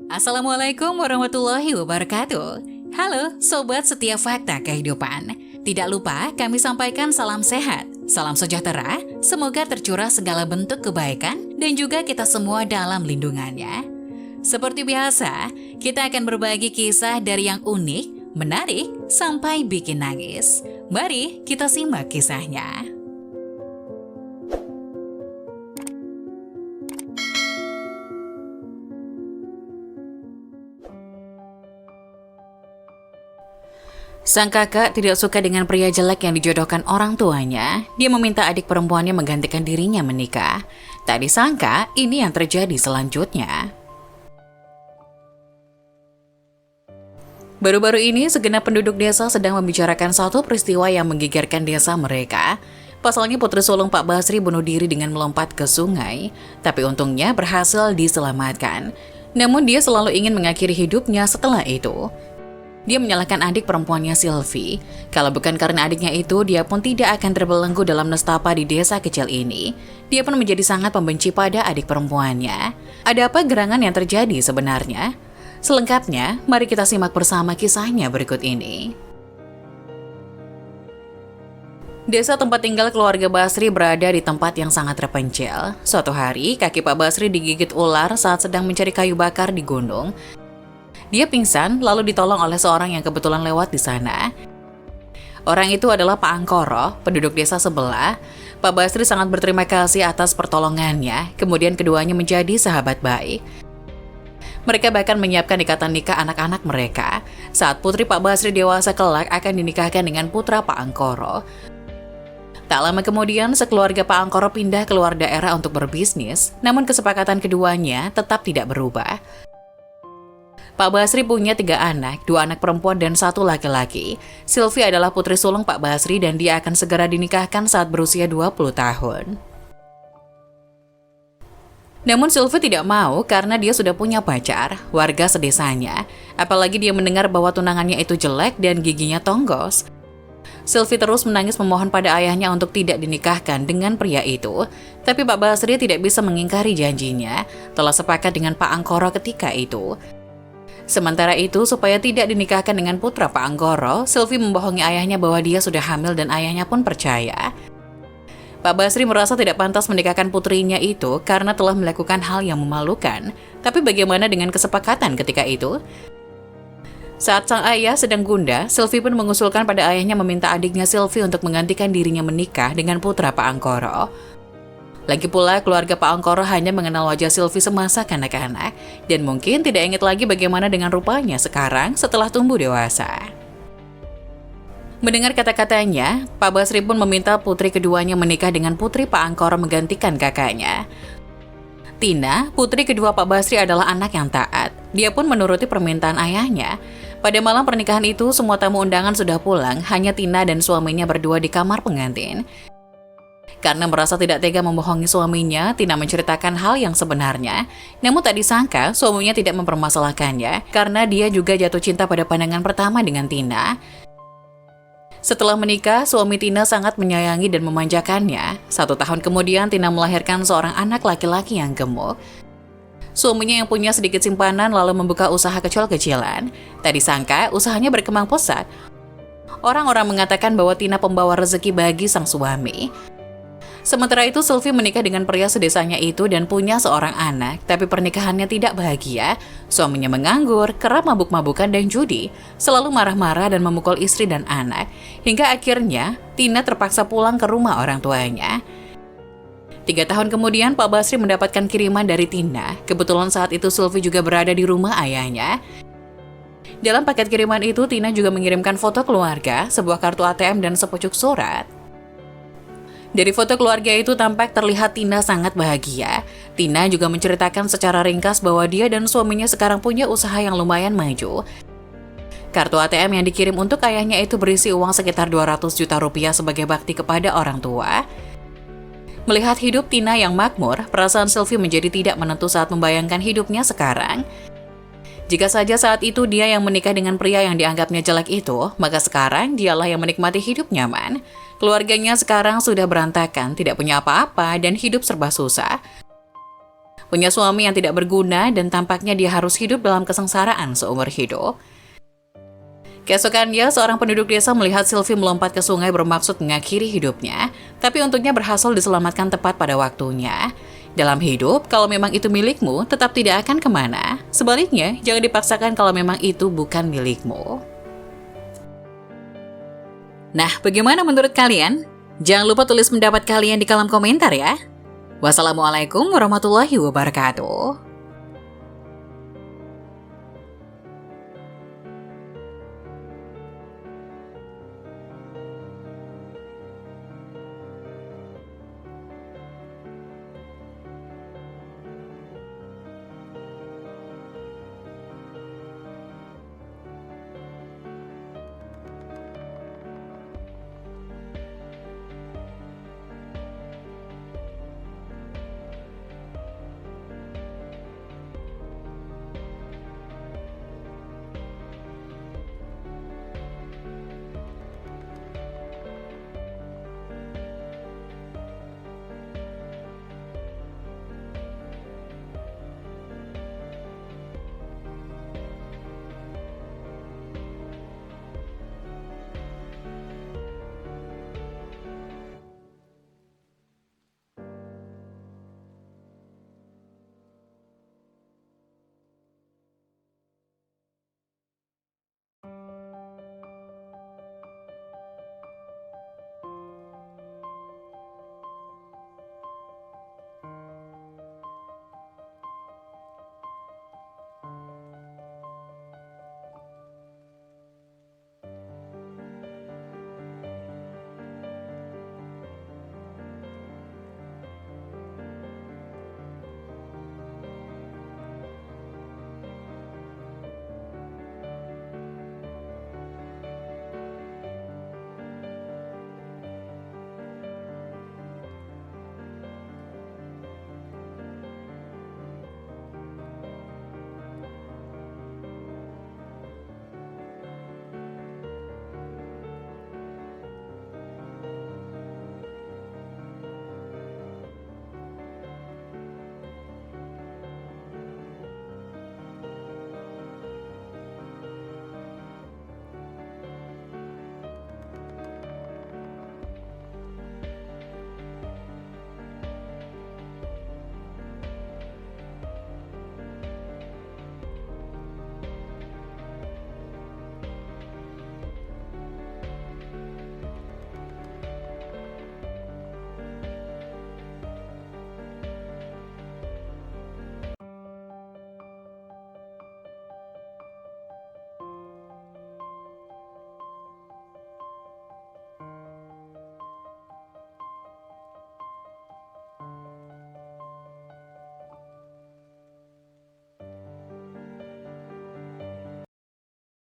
Assalamualaikum warahmatullahi wabarakatuh. Halo Sobat Setia Fakta Kehidupan. Tidak lupa kami sampaikan salam sehat, salam sejahtera, semoga tercurah segala bentuk kebaikan dan juga kita semua dalam lindungannya. Seperti biasa, kita akan berbagi kisah dari yang unik, menarik, sampai bikin nangis. Mari kita simak kisahnya. Sang kakak tidak suka dengan pria jelek yang dijodohkan orang tuanya. Dia meminta adik perempuannya menggantikan dirinya menikah. Tak disangka, ini yang terjadi selanjutnya. Baru-baru ini, segenap penduduk desa sedang membicarakan satu peristiwa yang menggegerkan desa mereka. Pasalnya putri sulung Pak Basri bunuh diri dengan melompat ke sungai. Tapi untungnya berhasil diselamatkan. Namun dia selalu ingin mengakhiri hidupnya setelah itu. Dia menyalahkan adik perempuannya Sylvie. Kalau bukan karena adiknya itu, dia pun tidak akan terbelenggu dalam nestapa di desa kecil ini. Dia pun menjadi sangat pembenci pada adik perempuannya. Ada apa gerangan yang terjadi sebenarnya? Selengkapnya, mari kita simak bersama kisahnya berikut ini. Desa tempat tinggal keluarga Basri berada di tempat yang sangat terpencil. Suatu hari, kaki Pak Basri digigit ular saat sedang mencari kayu bakar di gunung. Dia pingsan lalu ditolong oleh seorang yang kebetulan lewat di sana. Orang itu adalah Pak Angkoro, penduduk desa sebelah. Pak Basri sangat berterima kasih atas pertolongannya, kemudian keduanya menjadi sahabat baik. Mereka bahkan menyiapkan ikatan nikah anak-anak mereka. Saat putri Pak Basri dewasa kelak akan dinikahkan dengan putra Pak Angkoro. Tak lama kemudian, sekeluarga Pak Angkoro pindah keluar daerah untuk berbisnis, namun kesepakatan keduanya tetap tidak berubah. Pak Basri punya 3 anak, 2 anak perempuan dan 1 laki-laki. Sylvie adalah putri sulung Pak Basri dan dia akan segera dinikahkan saat berusia 20 tahun. Namun Sylvie tidak mau karena dia sudah punya pacar, warga sedesanya. Apalagi dia mendengar bahwa tunangannya itu jelek dan giginya tonggos. Sylvie terus menangis memohon pada ayahnya untuk tidak dinikahkan dengan pria itu. Tapi Pak Basri tidak bisa mengingkari janjinya, telah sepakat dengan Pak Angkoro ketika itu. Sementara itu, supaya tidak dinikahkan dengan putra Pak Anggoro, Sylvie membohongi ayahnya bahwa dia sudah hamil dan ayahnya pun percaya. Pak Basri merasa tidak pantas menikahkan putrinya itu karena telah melakukan hal yang memalukan. Tapi bagaimana dengan kesepakatan ketika itu? Saat sang ayah sedang gundah, Sylvie pun mengusulkan pada ayahnya meminta adiknya Sylvie untuk menggantikan dirinya menikah dengan putra Pak Anggoro. Lagi pula, keluarga Pak Angkoro hanya mengenal wajah Sylvie semasa kanak-kanak dan mungkin tidak ingat lagi bagaimana dengan rupanya sekarang setelah tumbuh dewasa. Mendengar kata-katanya, Pak Basri pun meminta putri keduanya menikah dengan putri Pak Angkoro menggantikan kakaknya. Tina, putri kedua Pak Basri adalah anak yang taat. Dia pun menuruti permintaan ayahnya. Pada malam pernikahan itu, semua tamu undangan sudah pulang, hanya Tina dan suaminya berdua di kamar pengantin. Karena merasa tidak tega membohongi suaminya, Tina menceritakan hal yang sebenarnya. Namun tak disangka, suaminya tidak mempermasalahkannya karena dia juga jatuh cinta pada pandangan pertama dengan Tina. Setelah menikah, suami Tina sangat menyayangi dan memanjakannya. 1 tahun kemudian, Tina melahirkan seorang anak laki-laki yang gemuk. Suaminya yang punya sedikit simpanan lalu membuka usaha kecil-kecilan. Tak disangka, usahanya berkembang pesat. Orang-orang mengatakan bahwa Tina pembawa rezeki bagi sang suami. Sementara itu, Sylvie menikah dengan pria sedesanya itu dan punya seorang anak, tapi pernikahannya tidak bahagia. Suaminya menganggur, kerap mabuk-mabukan dan judi, selalu marah-marah dan memukul istri dan anak. Hingga akhirnya, Tina terpaksa pulang ke rumah orang tuanya. 3 tahun kemudian, Pak Basri mendapatkan kiriman dari Tina. Kebetulan saat itu Sylvie juga berada di rumah ayahnya. Dalam paket kiriman itu, Tina juga mengirimkan foto keluarga, sebuah kartu ATM dan sepucuk surat. Dari foto keluarga itu tampak terlihat Tina sangat bahagia. Tina juga menceritakan secara ringkas bahwa dia dan suaminya sekarang punya usaha yang lumayan maju. Kartu ATM yang dikirim untuk ayahnya itu berisi uang sekitar 200 juta rupiah sebagai bakti kepada orang tua. Melihat hidup Tina yang makmur, perasaan Sylvie menjadi tidak menentu saat membayangkan hidupnya sekarang. Jika saja saat itu dia yang menikah dengan pria yang dianggapnya jelek itu, maka sekarang dialah yang menikmati hidup nyaman. Keluarganya sekarang sudah berantakan, tidak punya apa-apa, dan hidup serba susah. punya suami yang tidak berguna, dan tampaknya dia harus hidup dalam kesengsaraan seumur hidup. Keesokannya, seorang penduduk desa melihat Sylvie melompat ke sungai bermaksud mengakhiri hidupnya, tapi untungnya berhasil diselamatkan tepat pada waktunya. Dalam hidup, kalau memang itu milikmu, tetap tidak akan kemana. Sebaliknya, jangan dipaksakan kalau memang itu bukan milikmu. Nah, bagaimana menurut kalian? Jangan lupa tulis pendapat kalian di kolom komentar ya. Wassalamualaikum warahmatullahi wabarakatuh.